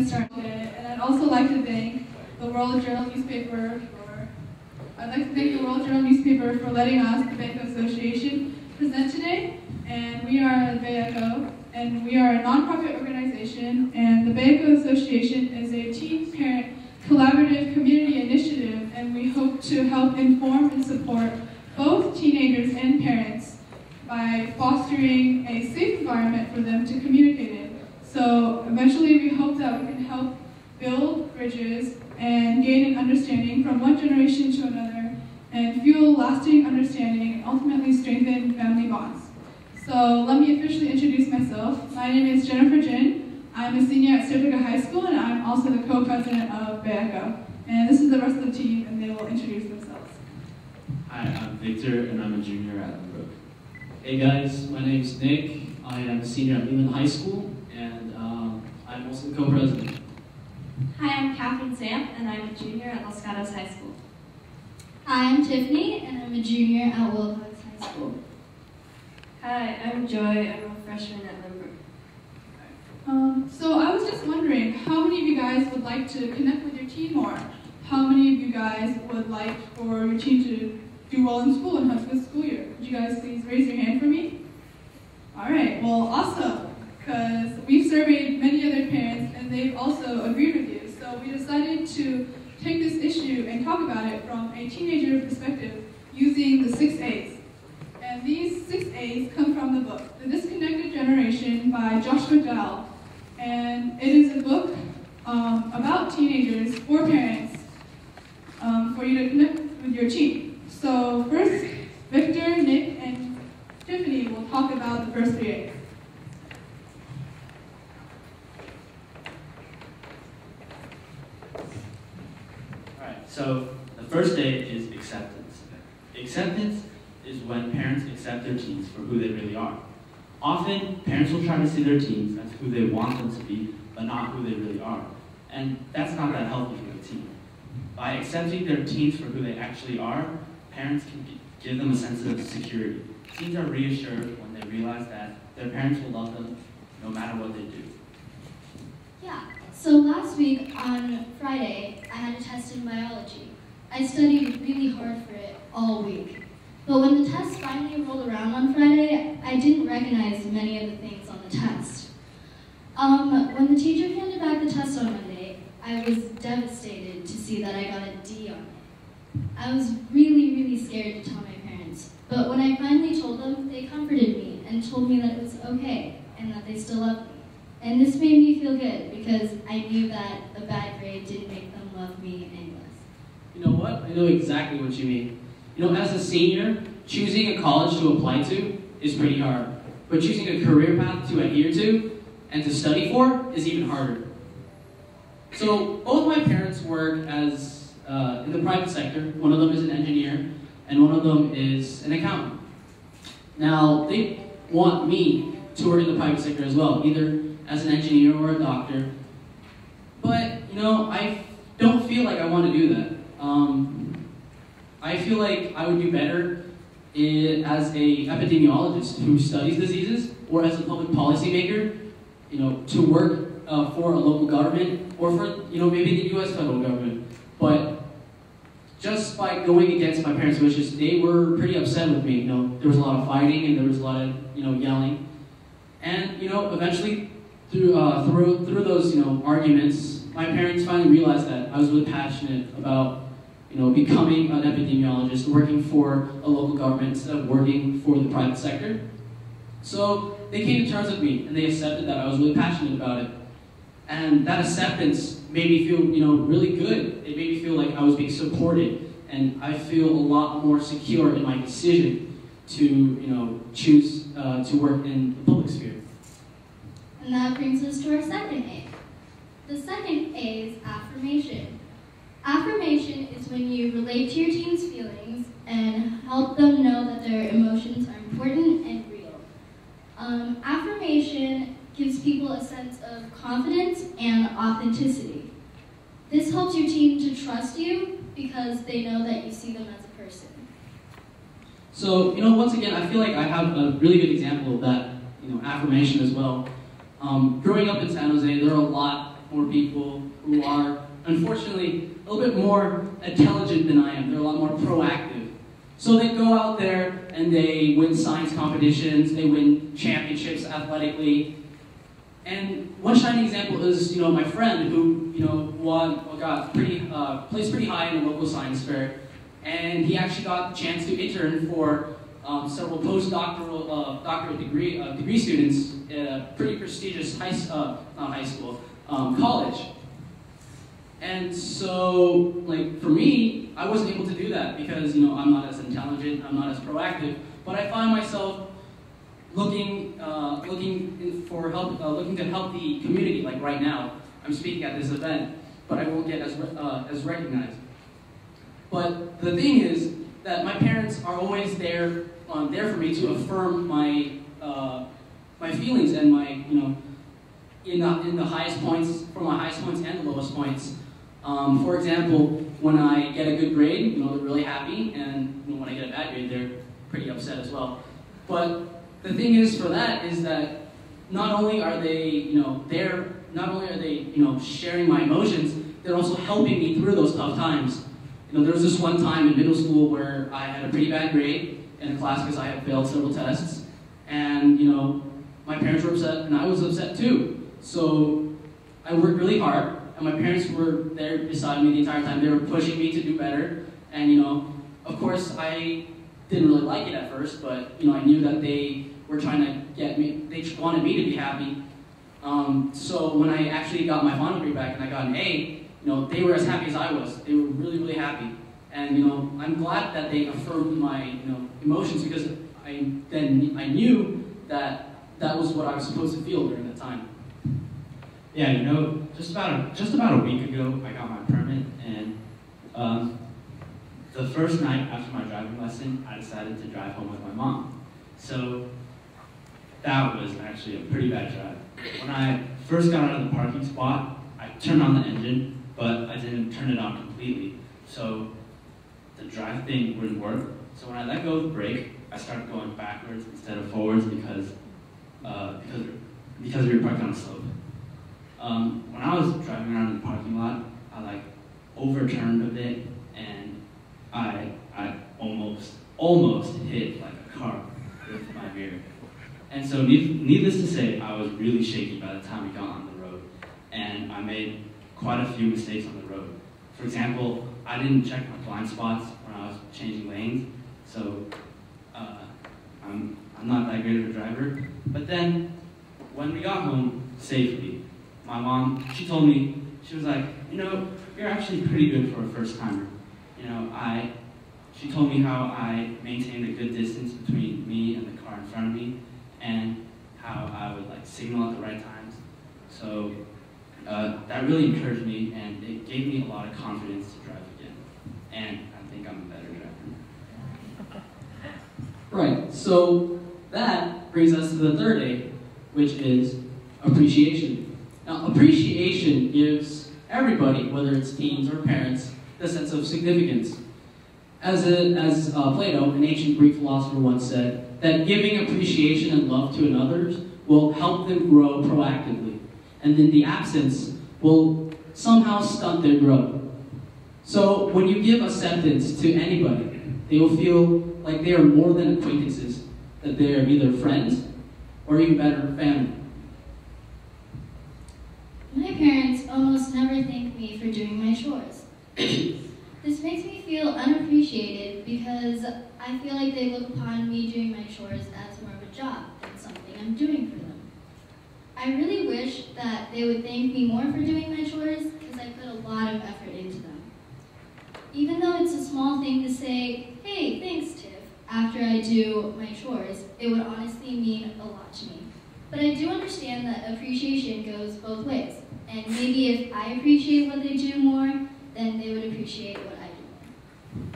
start today, and I'd also like to thank the World Journal newspaper for letting us, the Bayecho Association, present today. And we are Bayecho, and we are a nonprofit organization, and the Bayecho Association is a teen parent collaborative community initiative, and we hope to help inform and support both teenagers and parents by fostering a safe environment for them to communicate in. So eventually we hope that we can help build bridges and gain an understanding from one generation to another and fuel lasting understanding and ultimately strengthen family bonds. So let me officially introduce myself. My name is Jennifer Jin. I'm a senior at Sertica High School, and I'm also the co-president of Bayecho. And this is the rest of the team, and they will introduce themselves. Hi, I'm Victor, and I'm a junior at Brook. Hey guys, my name's Nick. I am a senior at Leland High School, and I'm also the co-president. Hi, I'm Catherine Samp, and I'm a junior at Los Gatos High School. Hi, I'm Tiffany, and I'm a junior at Wilcox High School. Hi, I'm Joy. I'm a freshman at Lynbrook. So I was just wondering, how many of you guys would like to connect with your teen more? How many of you guys would like for your teen to do well in school and have a good school year? Would you guys please raise your hand for me? All right, well, awesome, because we've surveyed many other parents, and they've also agreed with you. So we decided to take this issue and talk about it from a teenager perspective using the 6 A's. And these 6 A's come from the book, The Disconnected Generation by Josh McDowell. And it is a book about teenagers for parents for you to connect with your teen. So first, Victor, Nick, and Tiffany will talk about the first 3 A's. Alright, so the first A is acceptance. Acceptance is when parents accept their teens for who they really are. Often, parents will try to see their teens as who they want them to be, but not who they really are. And that's not that healthy for the teen. By accepting their teens for who they actually are, parents can give them a sense of security. Teens are reassured when they realize that their parents will love them no matter what they do. Yeah, so last week on Friday, I had a test in biology. I studied really hard for it all week. But when the test finally rolled around on Friday, I didn't recognize many of the things on the test. When the teacher handed back the test on Monday, I was devastated to see that I got a D on it. I was really, really scared to tell my parents. But when I finally told them, they comforted me and told me that it was okay and that they still loved me. And this made me feel good because I knew that a bad grade didn't make them love me any less. You know what? I know exactly what you mean. You know, as a senior, choosing a college to apply to is pretty hard. But choosing a career path to adhere to and to study for is even harder. So both my parents work as in the private sector. One of them is an engineer, and one of them is an accountant. Now, they want me to work in the private sector as well, either as an engineer or a doctor. But, you know, I don't feel like I want to do that. I feel like I would do better as a epidemiologist who studies diseases, or as a public policymaker, you know, to work for a local government, or for, you know, maybe the U.S. federal government. But just by going against my parents' wishes, they were pretty upset with me. You know, there was a lot of fighting and there was a lot of, you know, yelling. And, you know, eventually through those, you know, arguments, my parents finally realized that I was really passionate about, you know, becoming an epidemiologist, working for a local government instead of working for the private sector. So they came to terms with me, and they accepted that I was really passionate about it. And that acceptance made me feel, you know, really good. It made me feel like I was being supported, and I feel a lot more secure in my decision to, you know, choose to work in the public sphere. And that brings us to our second A. The second A is affirmation. Affirmation is when you relate to your teen's feelings and help them know that their emotions are important and real. Affirmation gives people a sense of confidence and authenticity. This helps your teen to trust you because they know that you see them as a person. So, you know, once again, I feel like I have a really good example of that, you know, affirmation as well. Growing up in San Jose, there are a lot more people who are, unfortunately, a little bit more intelligent than I am. They're a lot more proactive. So they go out there and they win science competitions, they win championships athletically. And one shining example is, my friend who, placed pretty high in the local science fair. And he actually got the chance to intern for several postdoctoral doctorate degree students at a pretty prestigious college. And so, for me, I wasn't able to do that because, I'm not as intelligent, I'm not as proactive, but I find myself looking to help the community. Like right now, I'm speaking at this event, but I won't get as recognized. But the thing is that my parents are always there for me to affirm my feelings and my, in the highest points, for my highest points and the lowest points. For example, when I get a good grade, they're really happy, and when I get a bad grade, they're pretty upset as well. But the thing is for that is that not only are they, sharing my emotions, they're also helping me through those tough times. There was this one time in middle school where I had a pretty bad grade in a class because I had failed several tests, and my parents were upset, and I was upset too. So I worked really hard. And my parents were there beside me the entire time. They were pushing me to do better. And, of course, I didn't really like it at first, but, I knew that they were trying to get me, they wanted me to be happy. So when I actually got my final grade back and I got an A, they were as happy as I was. They were really, really happy. And, I'm glad that they affirmed my, emotions because I knew that that was what I was supposed to feel during that time. Yeah, just about a week ago, I got my permit, and the first night after my driving lesson, I decided to drive home with my mom. So that was actually a pretty bad drive. When I first got out of the parking spot, I turned on the engine, but I didn't turn it on completely. So the drive thing wouldn't work. So when I let go of the brake, I started going backwards instead of forwards because we were parked on a slope. When I was driving around in the parking lot, I overturned a bit, and I almost hit a car with my mirror. And so needless to say, I was really shaky by the time we got on the road, and I made quite a few mistakes on the road. For example, I didn't check my blind spots when I was changing lanes, so I'm not that great of a driver. But then, when we got home safely, my mom, she told me, she was like, you're actually pretty good for a first-timer. She told me how I maintained a good distance between me and the car in front of me, and how I would signal at the right times. So that really encouraged me, and it gave me a lot of confidence to drive again. And I think I'm a better driver. Right, so that brings us to the third A, which is appreciation. Now, appreciation gives everybody, whether it's teens or parents, the sense of significance. As Plato, an ancient Greek philosopher, once said, that giving appreciation and love to another will help them grow proactively, and in the absence will somehow stunt their growth. So when you give acceptance to anybody, they will feel like they are more than acquaintances, that they are either friends or even better, family. My parents almost never thank me for doing my chores. This makes me feel unappreciated because I feel like they look upon me doing my chores as more of a job than something I'm doing for them. I really wish that they would thank me more for doing my chores because I put a lot of effort into them. Even though it's a small thing to say, hey, thanks, Tiff, after I do my chores, it would honestly mean a lot to me. But I do understand that appreciation goes both ways. And maybe if I appreciate what they do more, then they would appreciate what I do more.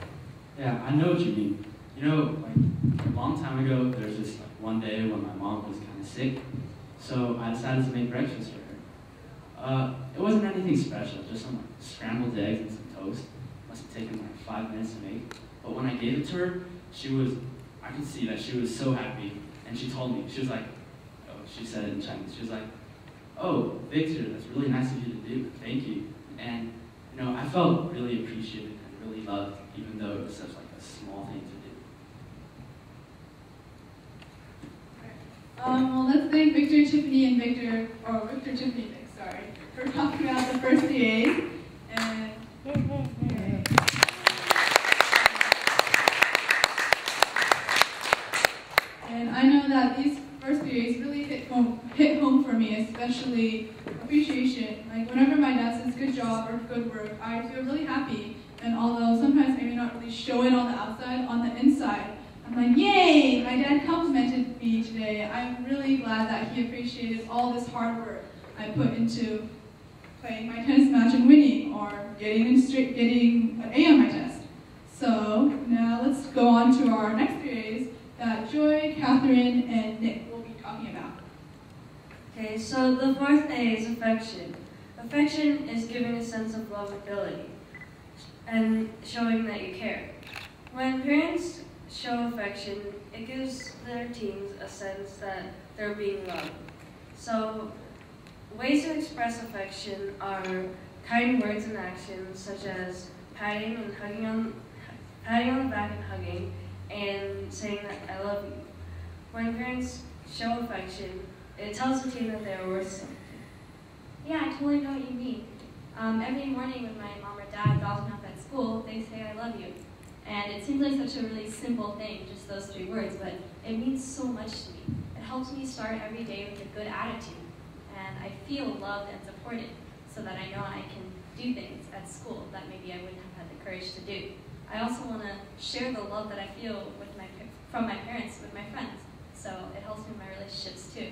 Yeah, I know what you mean. A long time ago, there was this one day when my mom was kind of sick, so I decided to make breakfast for her. It wasn't anything special, just some scrambled eggs and some toast. Must have taken 5 minutes to make. But when I gave it to her, I could see that she was so happy, and she told me, she was like, she said it in Chinese, she was like, "Oh, Victor, that's really nice of you to do. Thank you." And I felt really appreciated and really loved, even though it was such like a small thing to do. Well, let's thank Victor, Tiffany, and Victor Tiffany, sorry, for talking about the first 3 A's. And I know that these first 3 A's really hit home for me, especially appreciation. Like whenever my dad says good job or good work, I feel really happy. And although sometimes I may not really show it on the outside, on the inside, I'm like, yay, my dad complimented me today. I'm really glad that he appreciated all this hard work I put into playing my tennis match and winning, or getting an A on my test. So now let's go on to our next 3 A's that Joy, Catherine, and Nick will be talking about. Okay, so the fourth A is affection. Affection is giving a sense of lovability and showing that you care. When parents show affection, it gives their teens a sense that they're being loved. So ways to express affection are kind words and actions, such as patting and hugging on the back and hugging, and saying that I love you. When parents show affection, it tells the teen that they are worth something. Yeah, I totally know what you mean. Every morning when my mom or dad drops me off at school, they say I love you. And it seems like such a really simple thing, just those 3 words, but it means so much to me. It helps me start every day with a good attitude. And I feel loved and supported, so that I know I can do things at school that maybe I wouldn't have had the courage to do. I also want to share the love that I feel from my parents with my friends, so it helps me in my relationships too.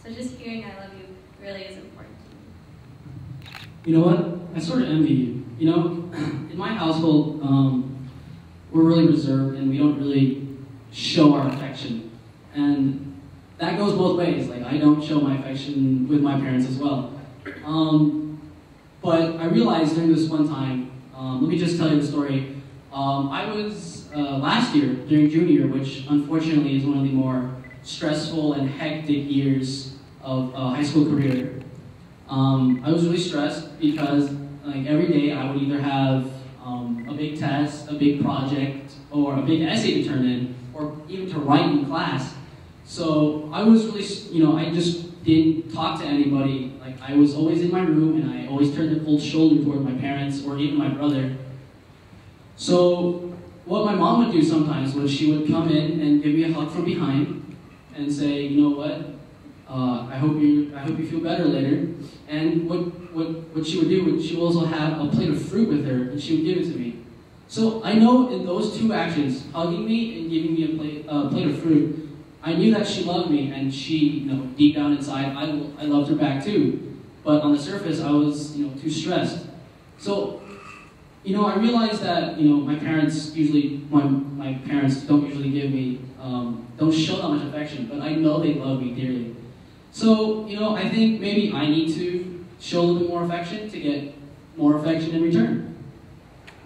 So just hearing I love you really is important to me. You know what? I sort of envy you. In my household, we're really reserved and we don't really show our affection. And that goes both ways. Like, I don't show my affection with my parents as well. But I realized during this one time, let me just tell you the story. I was, last year, during junior, which unfortunately is one of the more stressful and hectic years of high school career. I was really stressed because like every day I would either have a big test, a big project, or a big essay to turn in, or even to write in class. So I was really, I just didn't talk to anybody. Like, I was always in my room and I always turned a cold shoulder toward my parents or even my brother. So what my mom would do sometimes was she would come in and give me a hug from behind and say, you know what, I hope you feel better later. And what she would do, she would also have a plate of fruit with her, and she would give it to me. So I know in those 2 actions, hugging me and giving me a plate of fruit, I knew that she loved me, and she, deep down inside, I loved her back too. But on the surface, I was, too stressed. So, I realized that, my parents don't usually give me, don't show that much affection, but I know they love me dearly. So, I think maybe I need to show a little bit more affection to get more affection in return.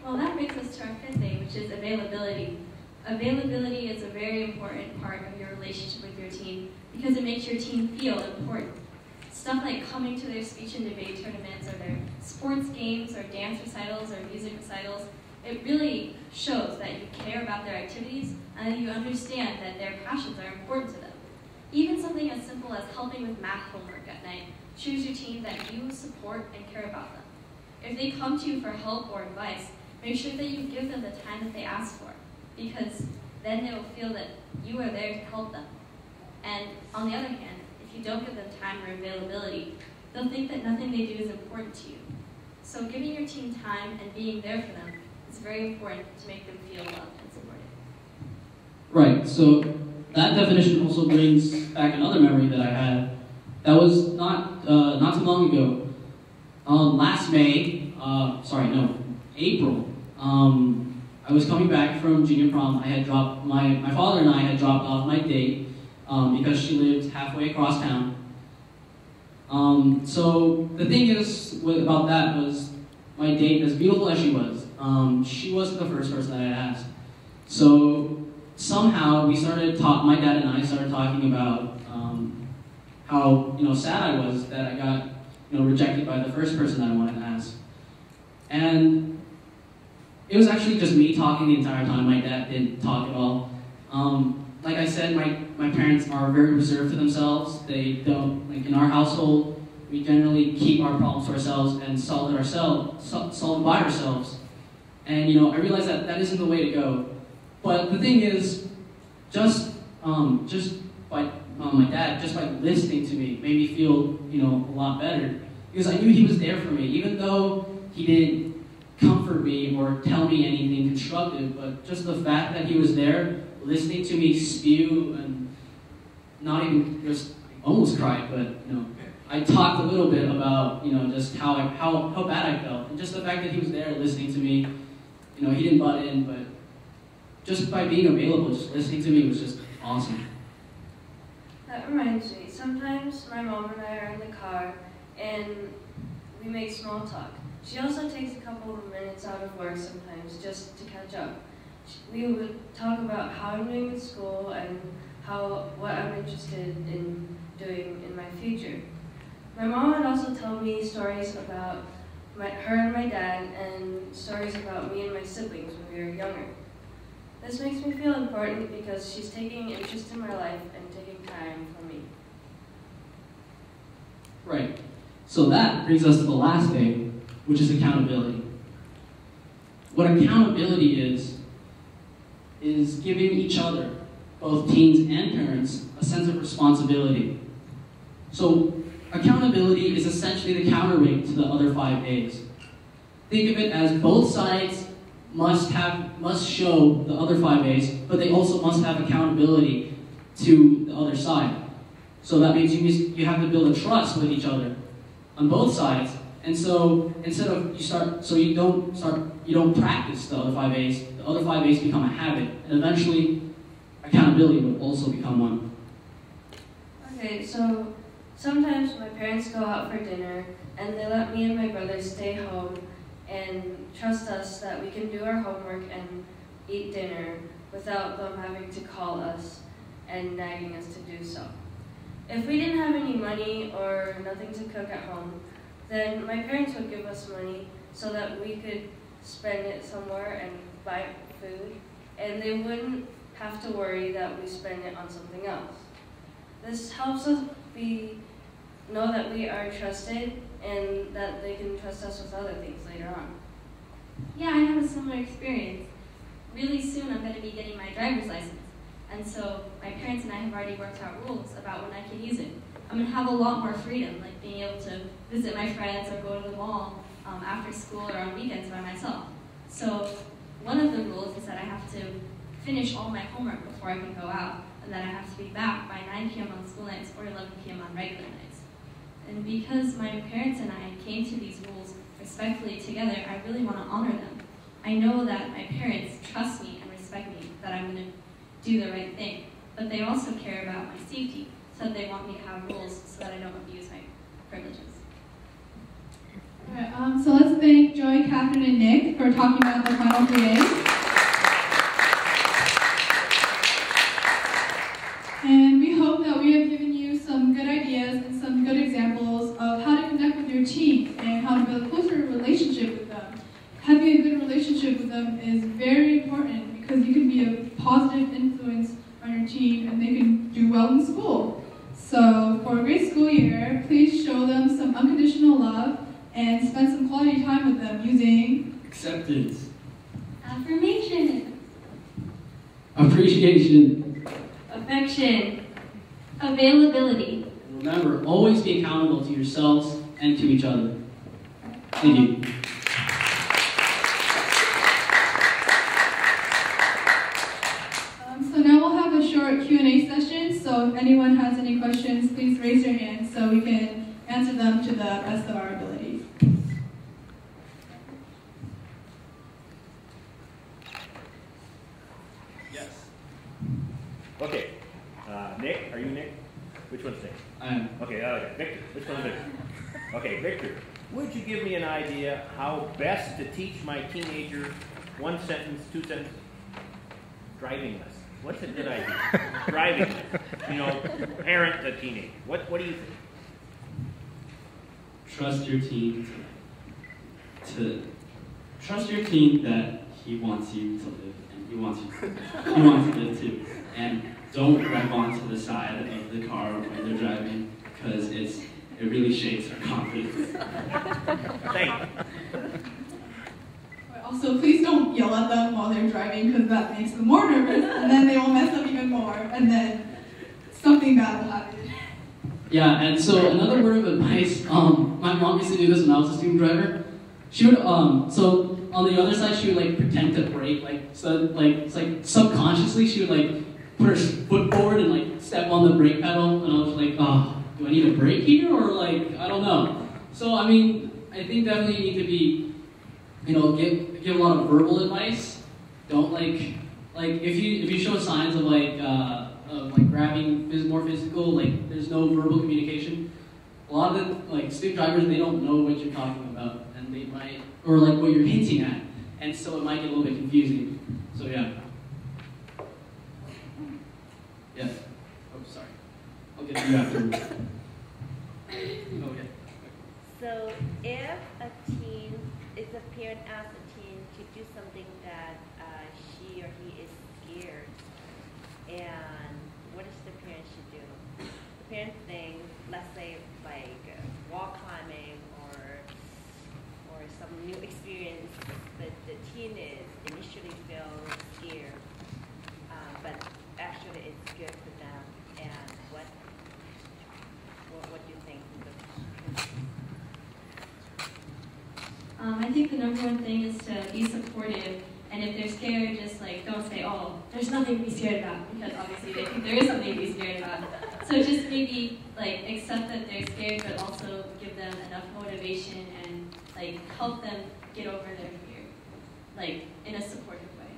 Well, that brings us to our 5th A, which is availability. Availability is a very important part of your relationship with your teen because it makes your teen feel important. Stuff like coming to their speech and debate tournaments or their sports games or dance recitals or music recitals, it really shows that you care about their activities and that you understand that their passions are important to them. Even something as simple as helping with math homework at night shows your teen that you support and care about them. If they come to you for help or advice, make sure that you give them the time that they ask for, because then they will feel that you are there to help them. And on the other hand, if you don't give them time or availability, they'll think that nothing they do is important to you. So giving your teen time and being there for them is very important to make them feel loved and supported. Right, so that definition also brings back another memory that I had. That was not too long ago. Last May, April, I was coming back from junior prom. I had dropped, my father and I had dropped off my date because she lived halfway across town. So the thing is about that was my date, as beautiful as she wasn't the first person that I had asked. So somehow my dad and I started talking about how sad I was that I got rejected by the first person that I wanted to ask. And it was actually just me talking the entire time. My dad didn't talk at all. Like I said, my parents are very reserved to themselves. They don't, like in our household, we generally keep our problems to ourselves and solve it by ourselves. And I realized that that isn't the way to go. But the thing is, just by my dad, just by listening to me, made me feel a lot better, because I knew he was there for me, even though he didn't comfort me or tell me anything constructive. But just the fact that he was there, listening to me spew and not even just almost cried, but I talked a little bit about just how bad I felt, and just the fact that he was there listening to me. He didn't butt in, but just by being available, just listening to me was just awesome. That reminds me, sometimes my mom and I are in the car and we make small talk. She also takes a couple of minutes out of work sometimes just to catch up. We would talk about how I'm doing in school and what I'm interested in doing in my future. My mom would also tell me stories about her and my dad, and stories about me and my siblings when we were younger. This makes me feel important because she's taking interest in my life and taking time for me. Right. So that brings us to the last A, which is accountability. What accountability is giving each other, both teens and parents, a sense of responsibility. So accountability is essentially the counterweight to the other 5 A's. Think of it as both sides must show the other 5 A's, but they also must have accountability to the other side. So that means you have to build a trust with each other on both sides. And so you don't practice the other 5 A's. The other 5 A's become a habit, and eventually accountability will also become one. Okay, so sometimes my parents go out for dinner and they let me and my brother stay home and trust us that we can do our homework and eat dinner without them having to call us and nagging us to do so. If we didn't have any money or nothing to cook at home, then my parents would give us money so that we could spend it somewhere and buy food, and they wouldn't have to worry that we spend it on something else. This helps us know that we are trusted and that they can trust us with other things later on. Yeah, I have a similar experience. Really soon I'm going to be getting my driver's license. And so my parents and I have already worked out rules about when I can use it. I'm going to have a lot more freedom, like being able to visit my friends or go to the mall after school or on weekends by myself. So one of the rules is that I have to finish all my homework before I can go out, and that I have to be back by 9 p.m. on school nights or 11 p.m. on regular nights. And because my parents and I came to these rules respectfully together, I really want to honor them. I know that my parents trust me and respect me, that I'm going to do the right thing, but they also care about my safety, so they want me to have rules so that I don't abuse my privileges. All right, so let's thank Joy, Catherine, and Nick for talking about the final 3 A's. And we hope that we have given you some good ideas and some good examples of how to connect with your team and how to build a closer relationship with them. Having a good relationship with them is very important because you can be a positive influence on your team and they can do well in school. So for a great school year, please show them some unconditional love and spend some quality time with them using acceptance, affirmation, appreciation, affection, availability. And remember, always be accountable to yourselves and to each other. Thank you. So now we'll have a short Q&A session. So if anyone has any questions, please raise your hand so we can answer them to the best of our abilities. Yes. Okay. Nick, are you Nick? Which one's Nick? I am. Okay, Victor. Which one's Victor? Okay, Victor, would you give me an idea how best to teach my teenager 1 sentence, 2 sentences driving lessons? What's a good idea? Driving, parent to teenager. What do you think? Trust your teen to trust your teen that he wants you to live and he wants to live too. And don't rev onto the side of the car when they're driving because it really shakes our confidence. Thank you. Also, please don't yell at them while they're driving because that makes them more nervous, and then they will mess up even more, and then something bad will happen. Yeah, and so another word of advice, my mom used to do this when I was a student driver. She would, so on the other side, she would like pretend to brake, it's like subconsciously she would like put her foot forward and like step on the brake pedal, and I was like, oh, do I need a brake here, or like, I don't know. So, I mean, I think definitely you need to be, give a lot of verbal advice. Don't like if you show signs of grabbing more physical, like there's no verbal communication. A lot of the student drivers, they don't know what you're talking about, and they might, or like what you're hinting at, and so it might get a little bit confusing. So yeah. Yeah. Oh, sorry. I'll get to you afterwards. Okay. So if a parent asks a teen to do something that she or he is scared, and what does the parent should do? The parent thinks, let's say like wall climbing or some new experience that the teen is initially feels scared, but actually it's good for them. And what do you think? I think the number one thing is to be supportive, and if they're scared, just like don't say, oh, there's nothing to be scared about, because obviously they think there is something to be scared about. So just maybe like accept that they're scared, but also give them enough motivation and like help them get over their fear, like in a supportive way.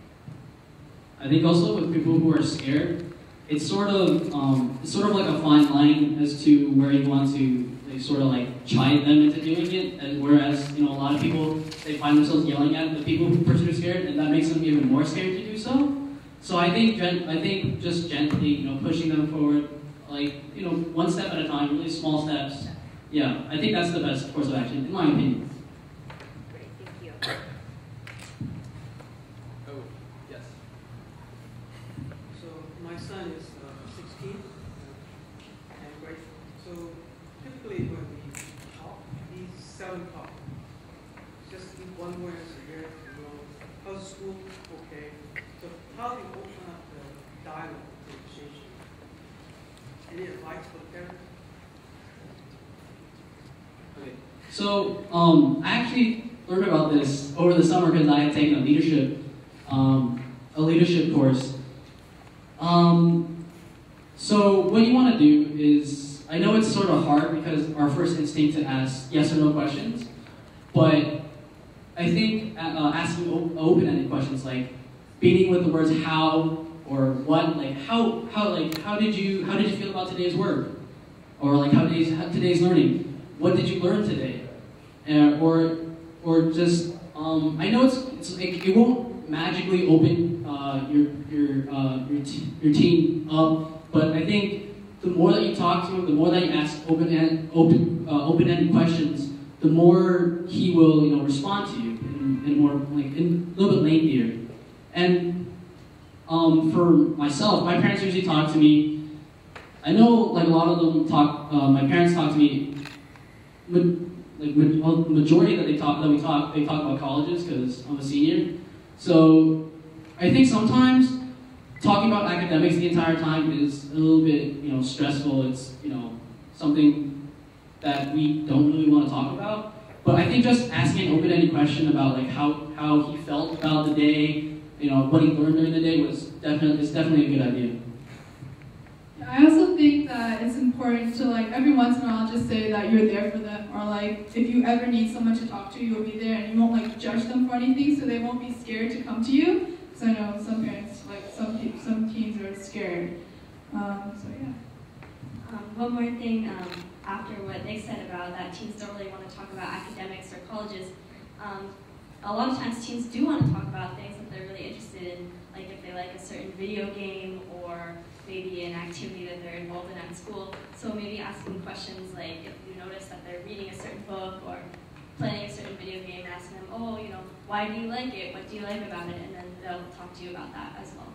I think also with people who are scared, it's sort of like a fine line as to where you want to sort of like chide them into doing it, and whereas a lot of people, they find themselves yelling at the person who's scared, and that makes them even more scared to do so. So I think just gently pushing them forward, like one step at a time, really small steps. Yeah, I think that's the best course of action in my opinion. Great, thank you. Oh, yes. So my son is 16 and great. So typically when we talk, he's seldom talk. Just one word a year, how's school? Okay. So how do you open up the dialogue, the conversation? Any advice for the parents? Okay. So I actually learned about this over the summer because I had taken a leadership course. So what you want to do is, I know it's sort of hard because our first instinct to ask yes or no questions, but I think asking open-ended questions like beginning with the words how or what, like how did you feel about today's work, or like how today's learning, what did you learn today, or just I know it's like it won't magically open your teen up. But I think the more that you talk to him, the more that you ask open-ended questions, the more he will, respond to you in more in a little bit lengthier. And for myself, my parents usually talk to me. I know like a lot of them talk. My parents talk to me. Majority that we talk about colleges because I'm a senior. So I think sometimes talking about academics the entire time is a little bit, stressful. It's, something that we don't really want to talk about. But I think just asking an open-ended question about like how he felt about the day, what he learned during the day is definitely a good idea. I also think that it's important to every once in a while just say that you're there for them, or if you ever need someone to talk to, you'll be there and you won't judge them for anything, so they won't be scared to come to you. Because I know some parents, some teens are scared. So yeah. One more thing after what Nick said about that teens don't really want to talk about academics or colleges. a lot of times teens do want to talk about things that they're really interested in, like if they like a certain video game or maybe an activity that they're involved in at school. So maybe asking questions like if you notice that they're reading a certain book or playing a certain video game, asking them, oh, you know, why do you like it? What do you like about it? And then they'll talk to you about that as well.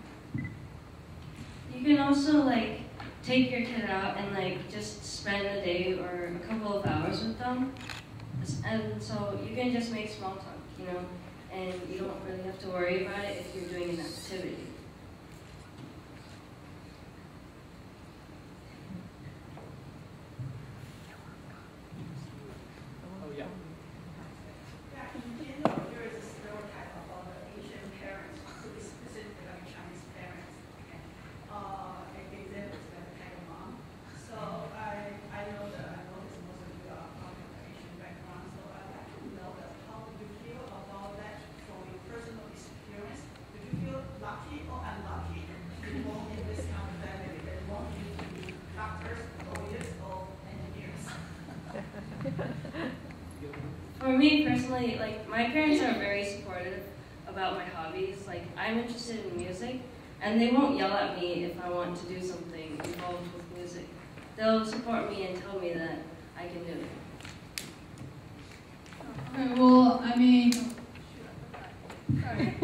You can also like take your kid out and like just spend a day or a couple of hours with them. And so you can just make small talk, you know, and you don't really have to worry about it if you're doing an activity. Oh, yeah. Yeah, in general, there is a stereotype about the Asian parents, specifically like Chinese parents. Okay. Example is like a kind of mom. So I know that I noticed most of you are from the Asian background. So I'd like to know that how do you feel about that from your personal experience? Do you feel lucky or unlucky to be born in this kind of family that want you to be doctors, lawyers, or engineers? For me personally, like my parents are very supportive about my hobbies. Like I'm interested in music, and they won't yell at me if I want to do something involved with music. They'll support me and tell me that I can do it. Okay, well, I mean, Sorry,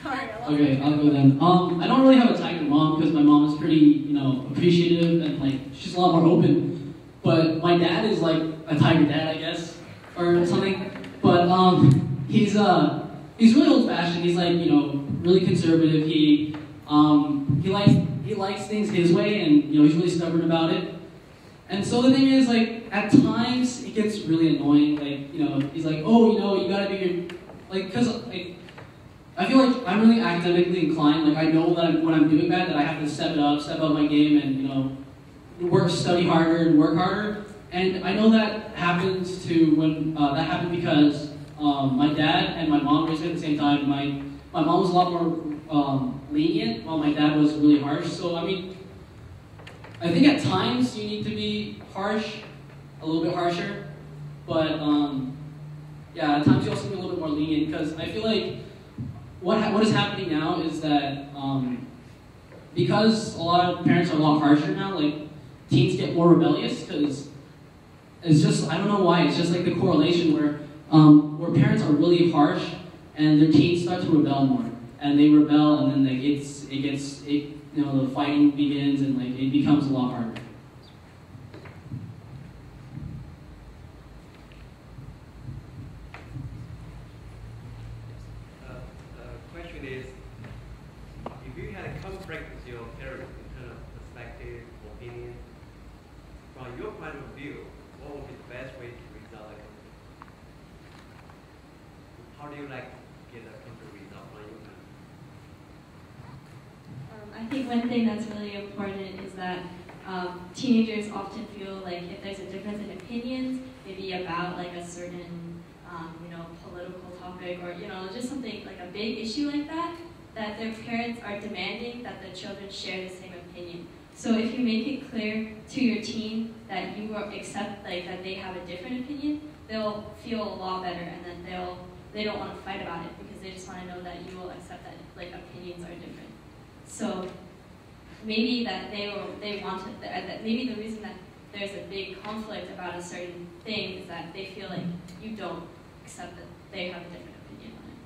I lost Okay, I'll go then. I don't really have a tiger mom because my mom is pretty, you know, appreciative and like she's a lot more open. But my dad is like a tiger dad, I guess, or something. But he's really old-fashioned. He's like, you know, really conservative. He likes things his way, and you know, he's really stubborn about it. And so the thing is, like, at times it gets really annoying. Like, you know, he's like, oh, you know, you gotta do your, like, cause like, I feel like I'm really academically inclined. Like, I know that when I'm doing bad, that I have to step up my game, and you know, study harder and work harder. And I know that happens that happened because my dad and my mom raised me at the same time. My mom was a lot more lenient, while my dad was really harsh. So I mean, I think at times you need to be harsh, a little bit harsher. But yeah, at times you also need to be a little bit more lenient, because I feel like what is happening now is that because a lot of parents are a lot harsher now, like teens get more rebellious, because it's just, I don't know why, it's just like the correlation where parents are really harsh and their teens start to rebel more, and they rebel, and then like you know, the fighting begins, and like it becomes a lot harder. The question is, if you had a conflict with your parents in terms of perspective, opinion, from your point of view, what would be the best way to resolve a conflict? How do you like to get a conflict resolved on your mind? I think one thing that's really important is that teenagers often feel like if there's a difference in opinions, maybe about like a certain, you know, political topic, or you know, just something like a big issue like that, that their parents are demanding that the children share the same opinion. So if you make it clear to your teen that you accept, like that they have a different opinion, they'll feel a lot better, and then they don't want to fight about it, because they just want to know that you will accept that like opinions are different. So maybe that they want to, that maybe the reason that there's a big conflict about a certain thing is that they feel like you don't accept that they have a different opinion on it.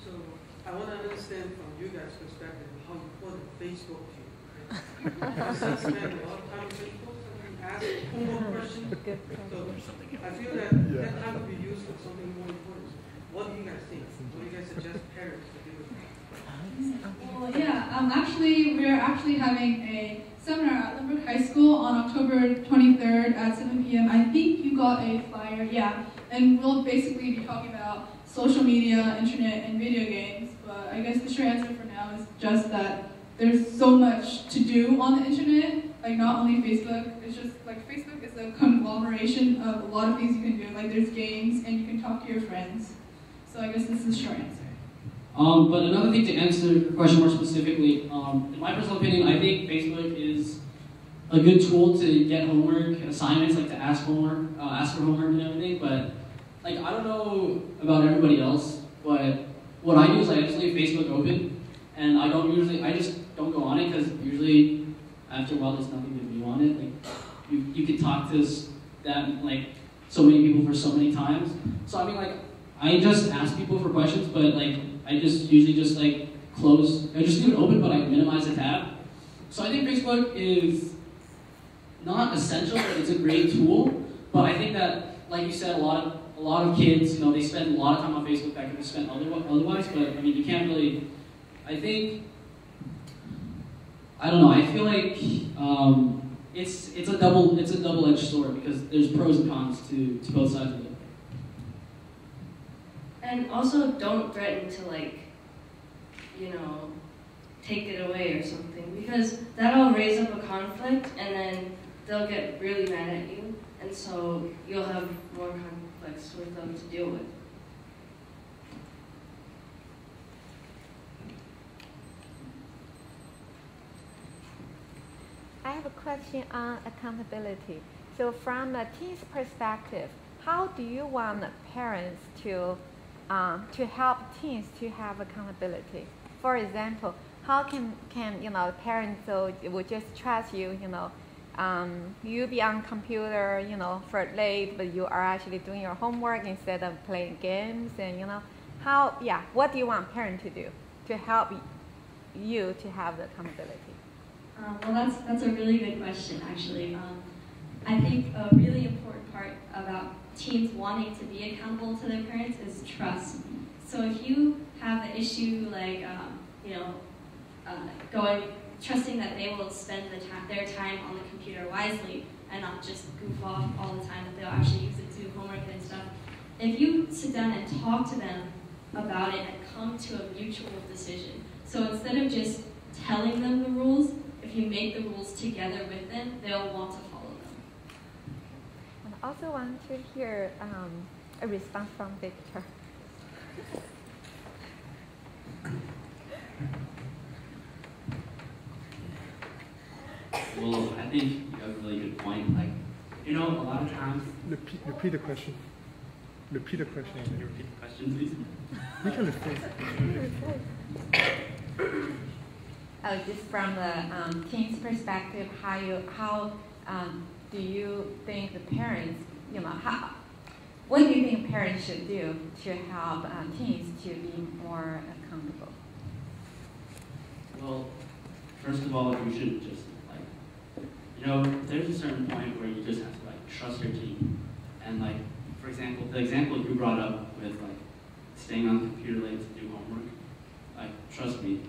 So I want to understand from you guys' perspective how important Facebook to you. Right? Because I spend a lot of time on Facebook, and ask homework questions. So I feel that that time would be used for something more important. What do you guys think? What do you guys suggest parents to do with that? well, yeah. We're actually having a seminar at Limerick High School on October 23rd at 7 p.m. I think you got a flyer, yeah. And we'll basically be talking about social media, internet, and video games. But I guess the short answer for now is just that there's so much to do on the internet. Like not only Facebook, it's just like Facebook is a conglomeration of a lot of things you can do. Like there's games, and you can talk to your friends. So I guess this is the short answer. But another thing, to answer your question more specifically, in my personal opinion, I think Facebook is a good tool to get homework, assignments, like to ask for homework and everything. But like I don't know about everybody else, but what I do is I just leave Facebook open, and I just don't go on it because usually after a while there's nothing to view on it. Like you can talk to that like so many people for so many times. So I mean like I just ask people for questions, but like I just usually just like close. I just leave it open, but I minimize the tab. So I think Facebook is not essential, but it's a great tool. But I think that, like you said, a lot of kids, you know, they spend a lot of time on Facebook that could be spent otherwise. But I mean, you can't really. I think. I don't know. I feel like it's a double-edged sword because there's pros and cons to both sides of it. And also, don't threaten to like, you know, take it away or something, because that'll raise up a conflict, and then they'll get really mad at you, and so you'll have more conflicts with them to deal with. I have a question on accountability. So from a teen's perspective, how do you want parents to help teens to have accountability? For example, how can you know parents would just trust you, you know, you be on computer, you know, for late, but you are actually doing your homework instead of playing games, and you know, what do you want parents to do to help you to have the accountability? Well, that's a really good question, actually. I think a really important part about teens wanting to be accountable to their parents is trust. So if you have an issue like, you know, trusting that they will spend their time on the computer wisely and not just goof off all the time, that they'll actually use it to do homework and stuff. If you sit down and talk to them about it and come to a mutual decision, so instead of just telling them the rules, if you make the rules together with them, they'll want to follow them. I also want to hear a response from Victor. Well, I think you have a really good point. Like, you know, a lot of times. Repeat the question. Repeat the question. Can you repeat the question, please? We can repeat. Just from the teen's perspective, how do you think the parents, you know, what do you think parents should do to help teens to be more accountable? Well, first of all, you should just like, you know, there's a certain point where you just have to like trust your team, and like, for example, the example you brought up with like staying on the computer late to do homework, like trust me.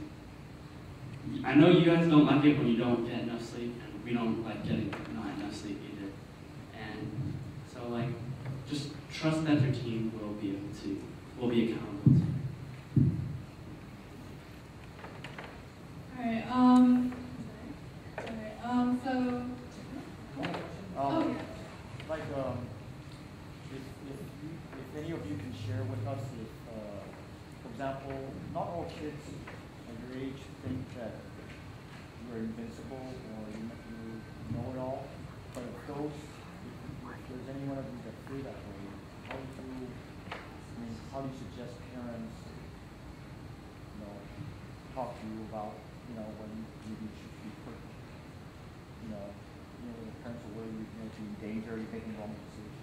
I know you guys don't like it when you don't get enough sleep, and we don't like getting not enough sleep either. And so like, just trust that your team will be accountable to you. Alright, Like, if any of you can share with us if, for example, not all kids at your age think that you're invincible or you know it all, but if there's any one of you that feel that way, how do you suggest parents, you know, talk to you about, you know, when you should be put, you know, the parents are worried you may be in danger, you're making wrong decisions.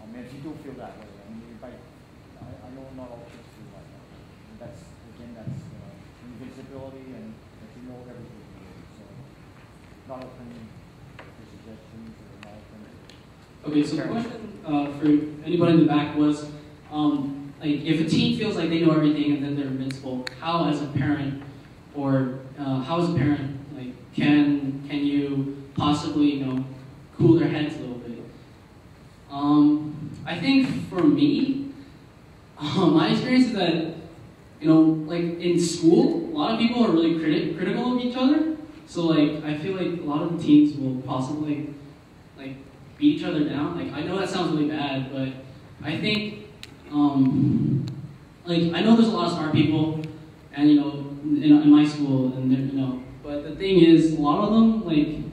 If you do feel that way, I know not all kids feel like that. And that's invisibility and that you know everything. So, not open for suggestions or not open. Okay, so the question for anybody in the back was, like, if a teen feels like they know everything and then they're invincible, how as a parent, like, can you possibly, you know, cool their heads a little bit? I think for me, my experience is that, you know, like in school, a lot of people are really critical of each other. So like, I feel like a lot of the teens will possibly like beat each other down. Like, I know that sounds really bad, but I think, like, I know there's a lot of smart people, and you know, in my school, and you know, but the thing is, a lot of them, like,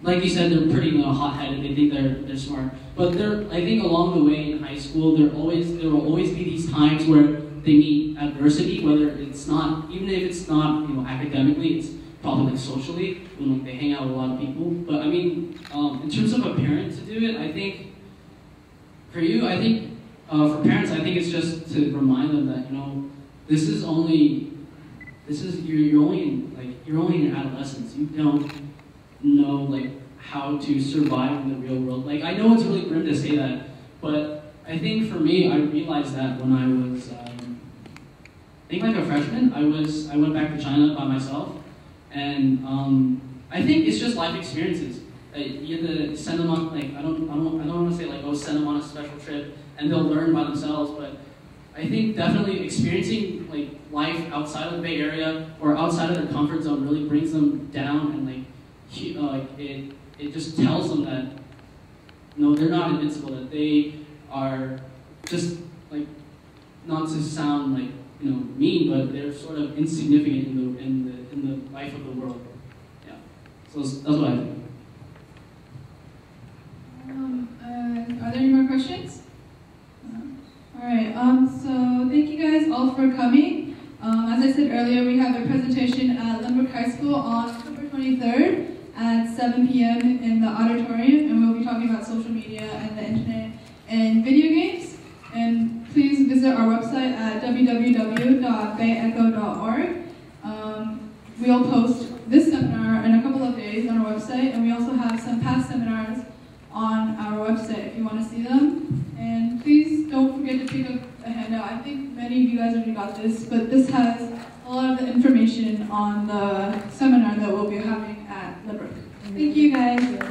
like you said, they're pretty hot-headed. They think they're smart, but I think along the way in high school, there will always be these times where they meet adversity, whether it's not, even if it's not, academically, it's probably like socially, when like they hang out with a lot of people. But I mean, in terms of a parent to do it, I think for you, I think for parents, I think it's just to remind them that you're only in adolescence. You don't know like how to survive in the real world. Like I know it's really grim to say that, but I think for me, I realized that when I was, I think like a freshman, I went back to China by myself, and I think it's just life experiences. You have to send them on like I don't want to say like send them on a special trip and they'll learn by themselves, but I think definitely experiencing like life outside of the Bay Area or outside of their comfort zone really brings them down, and it just tells them that they're not invincible, that they are just like, not to sound like mean, but they're sort of insignificant in the life of the world. Yeah, so that's what I think. Are there any more questions? All right. So thank you guys all for coming. As I said earlier, we have a presentation at Lynbrook High School on October 23rd at 7 p.m. in the auditorium, and we'll be talking about social media and the internet and video games. And please visit our website at www.bayecho.org. We'll post this seminar in a couple of days on our website, and we also have some past seminars on our website if you want to see them. And please don't forget to pick up a handout. I think many of you guys already got this, but this has a lot of the information on the seminar that we'll be having at Lynbrook. Thank you guys.